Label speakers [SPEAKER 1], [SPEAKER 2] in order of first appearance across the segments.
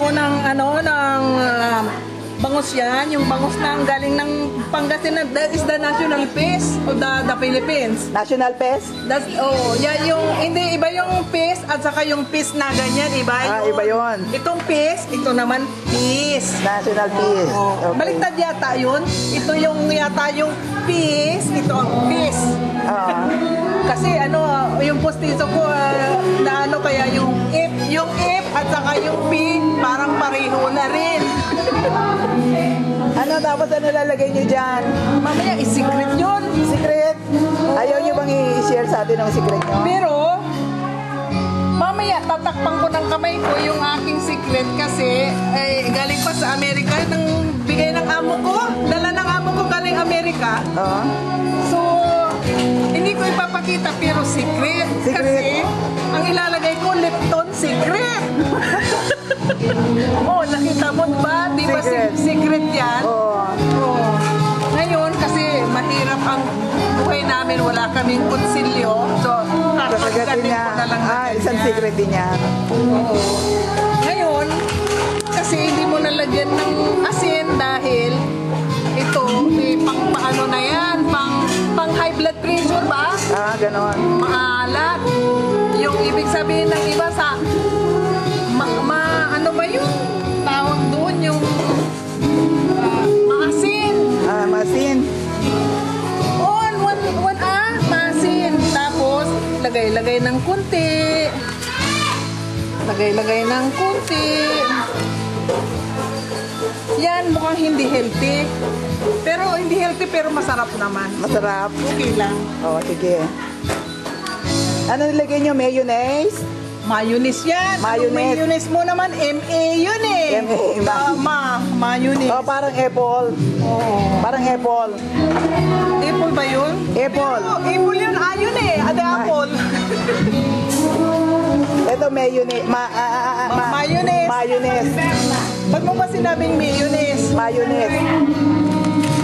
[SPEAKER 1] ako ng bangus yan, yung bangus na galing ng Pangasinan. That is the national fish of the Philippines.
[SPEAKER 2] National fish?
[SPEAKER 1] That's, yan yung, hindi, iba yung fish at saka yung fish na ganyan, iba yun.
[SPEAKER 2] Iba yun.
[SPEAKER 1] Itong fish, ito naman fish.
[SPEAKER 2] National fish. Okay.
[SPEAKER 1] Baliktad yata yun. Ito yung yata yung fish, ito ang fish. Kasi yung postizo ko, na kaya yung if at saka yung P, parang pareho na rin.
[SPEAKER 2] Tapos lalagay nyo dyan?
[SPEAKER 1] Mamaya, secret yun.
[SPEAKER 2] Secret? Ayaw nyo bang i-share sa atin ang secret nyo?
[SPEAKER 1] Pero, mamaya, tatakpan ko ng kamay ko yung aking secret kasi galing pa sa Amerika, nang bigay ng amo ko. Dala ng amo ko galing Amerika. So, hindi ko ipapakita pero secret. Kasi, ang ilalagay ko, Lipton secret. Nakita mo ba? Di ba secret yan? Ngayon, kasi mahirap ang buhay namin, wala kaming kutsilyo. So, tatagatin ko na lang
[SPEAKER 2] isang secret din yan.
[SPEAKER 1] Ngayon, kasi hindi mo nalagyan ng asin dahil ito, pang paano na yan, pang high blood pressure ba?
[SPEAKER 2] Ganon.
[SPEAKER 1] Maalat. Yung ibig sabihin ng iba sa ano ba yung tawag doon, yung maasin.
[SPEAKER 2] Maasin.
[SPEAKER 1] Maasin. Tapos, lagay ng kunti. Lagay ng kunti. Yan, mukhang hindi healthy. Pero hindi healthy, pero masarap naman.
[SPEAKER 2] Masarap?
[SPEAKER 1] Okay lang.
[SPEAKER 2] Sige. Ano nilagay nyo? Mayonnaise?
[SPEAKER 1] Mayonnaise yan. Mayonnaise mo naman, MA yun eh. Mayonnaise.
[SPEAKER 2] Parang apple. Parang apple.
[SPEAKER 1] Apple ba yun?
[SPEAKER 2] Apple.
[SPEAKER 1] Apple yun, yun eh. Apple.
[SPEAKER 2] Ito mayonnaise.
[SPEAKER 1] Mayonnaise.
[SPEAKER 2] Mayonnaise.
[SPEAKER 1] Ba't mo ba sinabing mayonnaise?
[SPEAKER 2] Mayonnaise.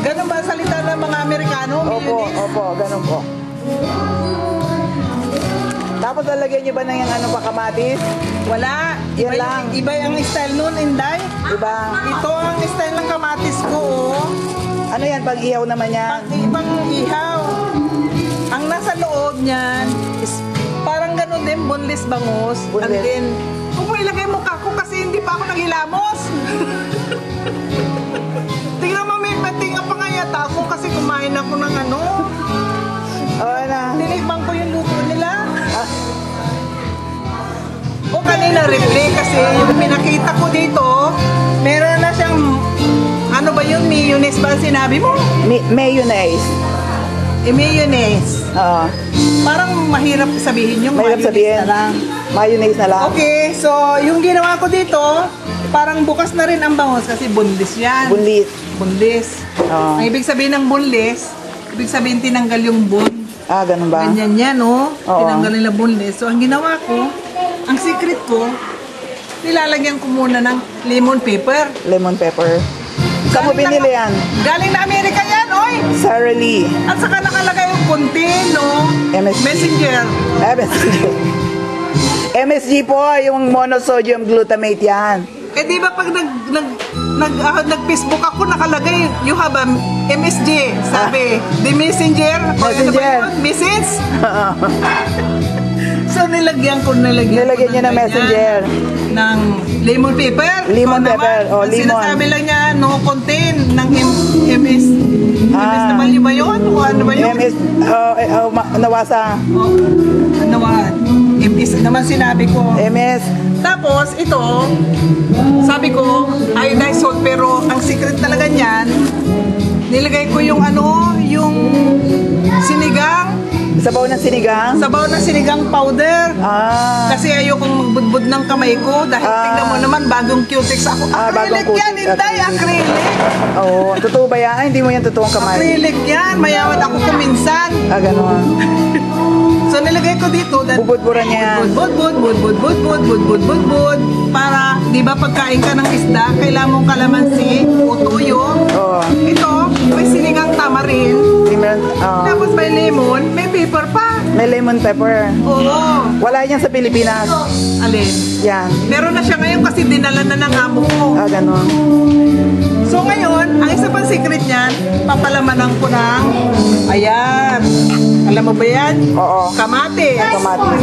[SPEAKER 1] Ganun ba salita ng mga Amerikano?
[SPEAKER 2] Opo, ganun po. Tapos lalagyan nyo ba ng yung kamatis?
[SPEAKER 1] Wala.
[SPEAKER 2] Yan lang.
[SPEAKER 1] Iba ang style nun, Inday.
[SPEAKER 2] Iba.
[SPEAKER 1] Ito ang style ng kamatis ko.
[SPEAKER 2] Ano yan? Pang-ihaw naman yan?
[SPEAKER 1] Pang-ihaw. Ang nasa loob niyan is parang ganun din, boneless bangus. And then, kung mo ilagay mo kako kasi hindi pa ako naghilamos. Tingnan mo, may patinga pa nga yata ako kasi kumain ako ng Nilikbang ko yung luto nila. Kanina replay kasi yung pinakita ko dito, meron na siyang, ano ba yun, mayonnaise ba sinabi mo?
[SPEAKER 2] Mayonnaise.
[SPEAKER 1] Mayonnaise. Parang mahirap sabihin yung mayonnaise na lang.
[SPEAKER 2] Mayonnaise na lang.
[SPEAKER 1] Okay, so yung ginawa ko dito, parang bukas na rin ang bangus kasi boneless yan. Boneless. Ang ibig sabihin ng boneless, ibig sabihin tinanggal yung bone.
[SPEAKER 2] Ganun ba?
[SPEAKER 1] Ganyan yan, tinanggal nila boneless. So ang ginawa ko, ang secret ko, nilalagyan ko muna ng lemon pepper.
[SPEAKER 2] Lemon pepper. Saan mo binili yan?
[SPEAKER 1] Galing na Amerika yan, oy!
[SPEAKER 2] Sara Lee.
[SPEAKER 1] At saka nakalagay yung konti, Messenger.
[SPEAKER 2] Messenger. MSG po, yung monosodium glutamate yan.
[SPEAKER 1] Di ba pag nag-Facebook ako, nakalagay, you have a MSG, sabi, the messenger, message. So nilagyan
[SPEAKER 2] niya ng messenger.
[SPEAKER 1] Ng lemon pepper.
[SPEAKER 2] Lemon pepper,
[SPEAKER 1] lemon. Sinasabi lang niya, no contain ng MS. MSW ba yun? O ano ba yun?
[SPEAKER 2] Nawasa.
[SPEAKER 1] MS naman sinabi ko.
[SPEAKER 2] MS.
[SPEAKER 1] Tapos, ito, sabi ko, iodized salt, pero ang secret talaga niyan, nilagay ko yung yung sinigang.
[SPEAKER 2] Sabaw ng sinigang?
[SPEAKER 1] Sabaw ng sinigang powder. Kasi ayokong magbudbud ng kamay ko dahil tingnan mo naman, bagong cutex ako. Acrylic yan, Inday, acrylic.
[SPEAKER 2] Totoo ba yan? Hindi mo yan totoong kamay?
[SPEAKER 1] Acrylic yan, mayaman ako kuminsan.
[SPEAKER 2] Ganon.
[SPEAKER 1] So nilagay ko dito,
[SPEAKER 2] bubudburan niya.
[SPEAKER 1] Bud. Para, di ba pagkain ka ng isda, kailangan mong kalamansi o toyo. Ito, may sinigang tamarin. Tapos may lemon, may pepper pa.
[SPEAKER 2] May lemon lemon pepper.
[SPEAKER 1] Oo.
[SPEAKER 2] Wala yan sa Pilipinas.
[SPEAKER 1] Alin?
[SPEAKER 2] Yan.
[SPEAKER 1] Meron na siya ngayon kasi dinala na ng amo ko.
[SPEAKER 2] Ah, ganon.
[SPEAKER 1] So ngayon, ang isa pang secret niyan, papalamanan ko ng, ayan, alam mo ba yan?
[SPEAKER 2] Oo.
[SPEAKER 1] Kamatis.
[SPEAKER 2] Kamatis.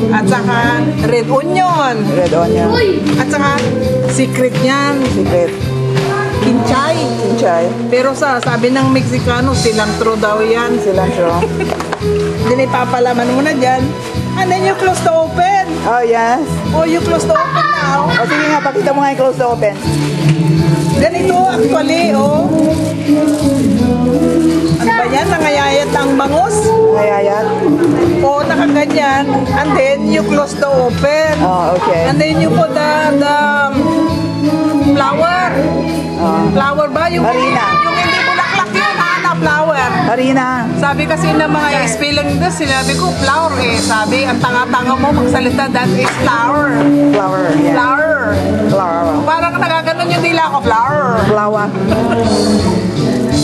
[SPEAKER 1] At saka red onion.
[SPEAKER 2] Red onion.
[SPEAKER 1] At saka secret niyan,
[SPEAKER 2] Secret.
[SPEAKER 1] kinchay.
[SPEAKER 2] Kinchay.
[SPEAKER 1] Pero sabi ng Mexicano, cilantro daw yan.
[SPEAKER 2] Cilantro.
[SPEAKER 1] Then ipapalaman mo na dyan. And then you close to open.
[SPEAKER 2] Oh, yes.
[SPEAKER 1] Oh, you close to open now.
[SPEAKER 2] O sige nga, pakita mo nga yung close to open.
[SPEAKER 1] Ganito actually, oh. Ano ba yan? Nangayayat ang bangus?
[SPEAKER 2] Ngayayat.
[SPEAKER 1] O nakaganyan. And then you close the open.
[SPEAKER 2] Oh, okay.
[SPEAKER 1] And then you put the flour. Flour ba? Yung
[SPEAKER 2] Harina.
[SPEAKER 1] Yung hindi bulaklak yun, na flour.
[SPEAKER 2] Harina.
[SPEAKER 1] Sabi kasi ng mga spelling nito, sinabi ko flour eh. Sabi, ang tanga-tanga mo magsalita, that is flour.
[SPEAKER 2] Flour. Yeah.
[SPEAKER 1] Flour.
[SPEAKER 2] Flour.
[SPEAKER 1] Parang nagaganon yung dila ko, flour.
[SPEAKER 2] Flour.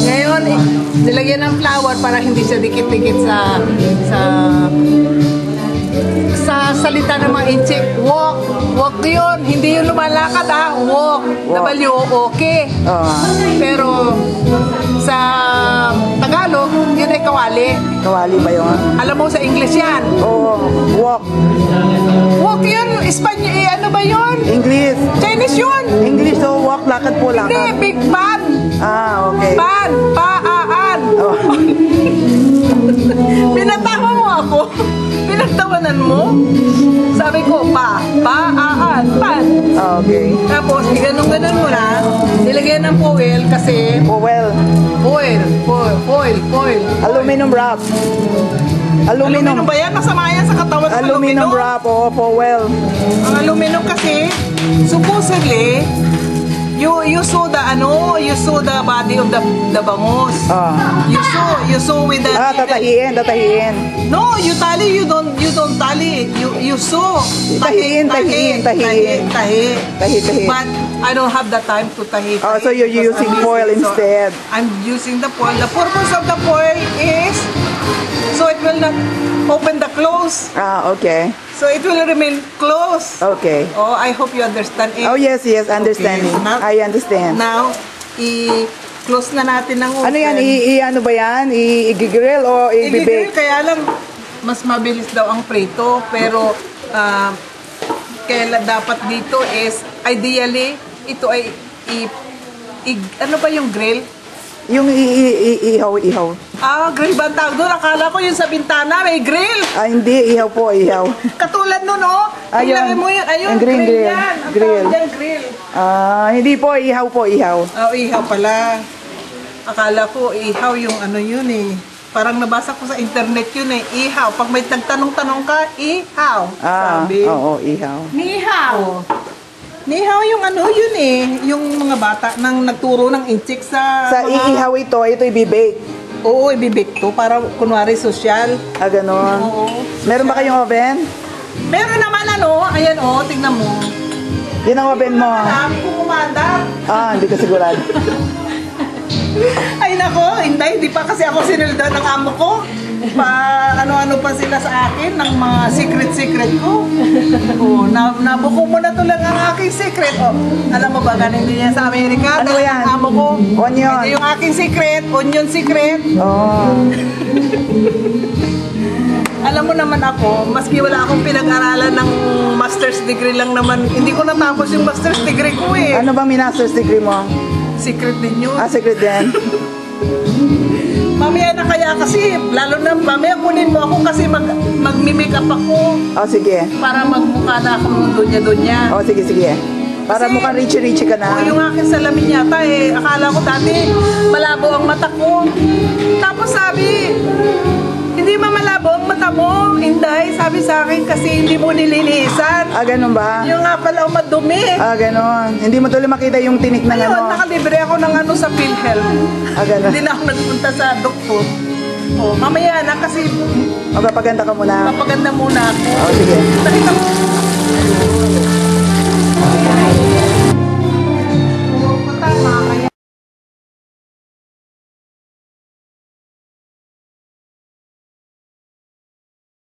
[SPEAKER 1] Ngayon, nilagyan ng flour para hindi siya dikit-dikit sa salita ng mga inchik. Walk. Walk yun. Hindi yung lumalakad Walk.
[SPEAKER 2] Walk.
[SPEAKER 1] W-O-K. Pero sa Tagalog, yun ay kawali.
[SPEAKER 2] Kawali ba yun?
[SPEAKER 1] Alam mo sa English yan.
[SPEAKER 2] Oo. Walk.
[SPEAKER 1] Walk yun. Ano ba yun?
[SPEAKER 2] English.
[SPEAKER 1] Chinese yun.
[SPEAKER 2] English, so walk, lakad po,
[SPEAKER 1] Hindi,
[SPEAKER 2] lakad.
[SPEAKER 1] big pan.
[SPEAKER 2] Ah, okay.
[SPEAKER 1] Pan. Paan.
[SPEAKER 2] Oh.
[SPEAKER 1] Pinatawa mo ako. Pinagtawanan mo. Sabi ko, paan, pan.
[SPEAKER 2] Okay.
[SPEAKER 1] Tapos, ganun-ganun mo na. Nilagyan ng foil kasi
[SPEAKER 2] Oh, well.
[SPEAKER 1] foil.
[SPEAKER 2] Aluminum wrap.
[SPEAKER 1] Aluminum ba yan? Masama yan sa katawan ng
[SPEAKER 2] Aluminum wrap, oo, well.
[SPEAKER 1] Ang aluminum kasi, supposedly, you saw the body of the bangus. You saw with the
[SPEAKER 2] Tatahiin.
[SPEAKER 1] No, you tali, you don't tali. You sew.
[SPEAKER 2] Tahi.
[SPEAKER 1] But I don't have the time to tahi.
[SPEAKER 2] Oh, so you're
[SPEAKER 1] because
[SPEAKER 2] using
[SPEAKER 1] I'm busy.
[SPEAKER 2] foil
[SPEAKER 1] So,
[SPEAKER 2] instead.
[SPEAKER 1] I'm using the foil. The purpose of the foil is so it will not open the close.
[SPEAKER 2] Ah, okay.
[SPEAKER 1] So it will remain closed.
[SPEAKER 2] Okay.
[SPEAKER 1] Oh, I hope you understand it.
[SPEAKER 2] Oh, yes, understanding.
[SPEAKER 1] Okay, so now-
[SPEAKER 2] I understand.
[SPEAKER 1] Now, i-close na natin ng oven.
[SPEAKER 2] Ano yan? Ano ba yan? I-grill o
[SPEAKER 1] I-grill,
[SPEAKER 2] i-bake?
[SPEAKER 1] kaya lang mas mabilis daw ang prito, pero kaya dapat dito is ideally ito ay ano ba yung grill?
[SPEAKER 2] Yung ihaw.
[SPEAKER 1] Grill ba ang tawag doon? Akala ko yung sa bintana may grill.
[SPEAKER 2] Hindi, ihaw po, ihaw.
[SPEAKER 1] Katulad nun, no?
[SPEAKER 2] Ayun.
[SPEAKER 1] Ilagay mo yun. Ayun,
[SPEAKER 2] Ang grill.
[SPEAKER 1] yan. Ang
[SPEAKER 2] Grill.
[SPEAKER 1] tawag dyan, grill.
[SPEAKER 2] Hindi po, ihaw po, ihaw.
[SPEAKER 1] Oh, ihaw pala. Akala ko ihaw yung ano yun eh. Parang nabasa ko sa internet yun eh. Ihaw. Pag may nagtanong-tanong ka, ihaw. Sabi.
[SPEAKER 2] Oo, ihaw.
[SPEAKER 1] Nihaw. Nihaw yung ano yun eh. Yung mga bata nang nagturo ng inchik sa
[SPEAKER 2] Sa iihaw ito i-bake.
[SPEAKER 1] Oo, ibibake to para kunwari sosyal.
[SPEAKER 2] Ganon.
[SPEAKER 1] Oo.
[SPEAKER 2] Meron ba kayong oven?
[SPEAKER 1] Meron naman ano, ayan tignan mo.
[SPEAKER 2] Yan ang oven mo.
[SPEAKER 1] Alam kung umandar.
[SPEAKER 2] Hindi ka sigurado.
[SPEAKER 1] Ay nako, hindi pa kasi ako sinuldan ng amo ko. Ano-ano pa sila sa akin ng mga secret ko. Nabuko mo na to lang ang aking secret. Alam mo ba, ganun din yan sa Amerika?
[SPEAKER 2] Ano yan?
[SPEAKER 1] Ang amo ko.
[SPEAKER 2] Onion.
[SPEAKER 1] Ito yung aking secret, onion secret. Alam mo naman ako, maski wala akong pinag-aralan ng master's degree lang naman, hindi ko natapos yung master's degree ko eh.
[SPEAKER 2] Ano bang master's degree mo?
[SPEAKER 1] Secret din yun.
[SPEAKER 2] Secret din.
[SPEAKER 1] Mamaya na kaya kasi, lalo na mamaya kunin mo ako kasi mag-make-up ako
[SPEAKER 2] Sige.
[SPEAKER 1] para magmukha na akong dunya-dunya.
[SPEAKER 2] Sige. Para
[SPEAKER 1] Kasi-
[SPEAKER 2] mukhang richy ka na.
[SPEAKER 1] Yung aking salamin yata akala ko dati malabo ang mata ko. Tapos sabi, hindi malabo ang mata mo, Inday. Sabi sa akin kasi hindi mo nililisan.
[SPEAKER 2] Ganun ba?
[SPEAKER 1] Yung nga pala madumi.
[SPEAKER 2] Ganon. Hindi mo tuloy makita yung tinik ng
[SPEAKER 1] Ayun, nakalibre ako ng sa PhilHealth.
[SPEAKER 2] Ganon.
[SPEAKER 1] Hindi na ako nagpunta sa doktor. Mamaya na kasi
[SPEAKER 2] Magpapaganda ka muna.
[SPEAKER 1] papaganda muna ako.
[SPEAKER 2] Sige.
[SPEAKER 1] Nakita mo.